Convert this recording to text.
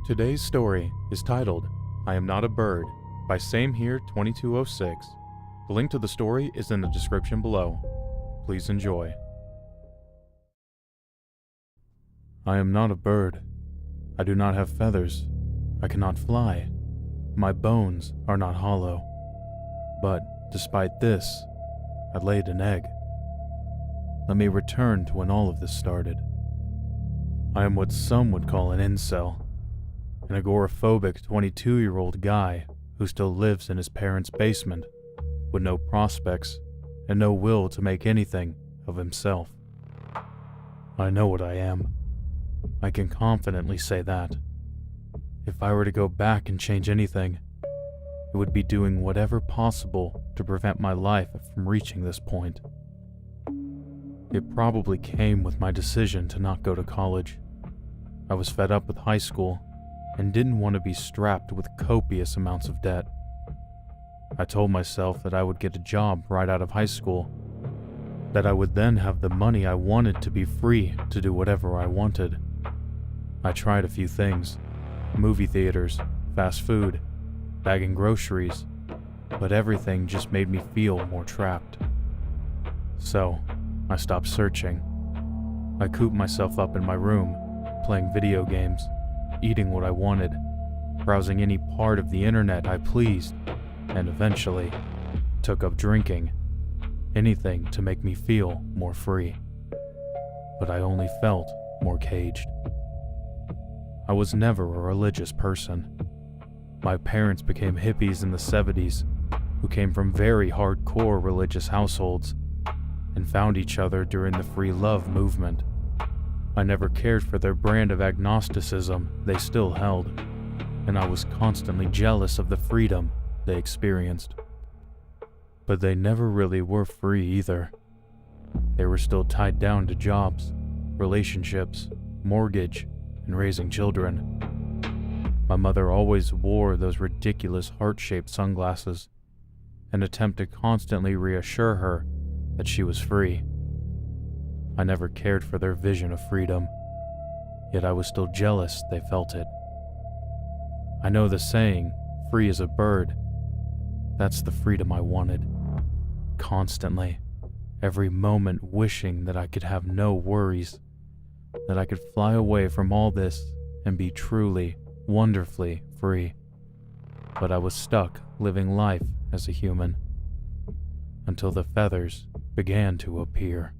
Today's story is titled, I Am Not a Bird, by SameHere2206. The link to the story is in the description below. Please enjoy. I am not a bird. I do not have feathers. I cannot fly. My bones are not hollow. But despite this, I laid an egg. Let me return to when all of this started. I am what some would call an incel, an agoraphobic 22-year-old guy who still lives in his parents' basement with no prospects and no will to make anything of himself. I know what I am. I can confidently say that. If I were to go back and change anything, it would be doing whatever possible to prevent my life from reaching this point. It probably came with my decision to not go to college. I was fed up with high school and didn't want to be strapped with copious amounts of debt. I told myself that I would get a job right out of high school, that I would then have the money I wanted to be free to do whatever I wanted. I tried a few things: movie theaters, fast food, bagging groceries, but everything just made me feel more trapped. So, I stopped searching. I cooped myself up in my room, playing video games, eating what I wanted, browsing any part of the internet I pleased, and eventually took up drinking, anything to make me feel more free. But I only felt more caged. I was never a religious person. My parents became hippies in the 70s who came from very hardcore religious households and found each other during the free love movement. I never cared for their brand of agnosticism they still held, and I was constantly jealous of the freedom they experienced. But they never really were free either. They were still tied down to jobs, relationships, mortgage, and raising children. My mother always wore those ridiculous heart-shaped sunglasses and attempted to constantly reassure her that she was free. I never cared for their vision of freedom, yet I was still jealous they felt it. I know the saying, free as a bird. That's the freedom I wanted. Constantly, every moment wishing that I could have no worries, that I could fly away from all this and be truly, wonderfully free. But I was stuck living life as a human, until the feathers began to appear.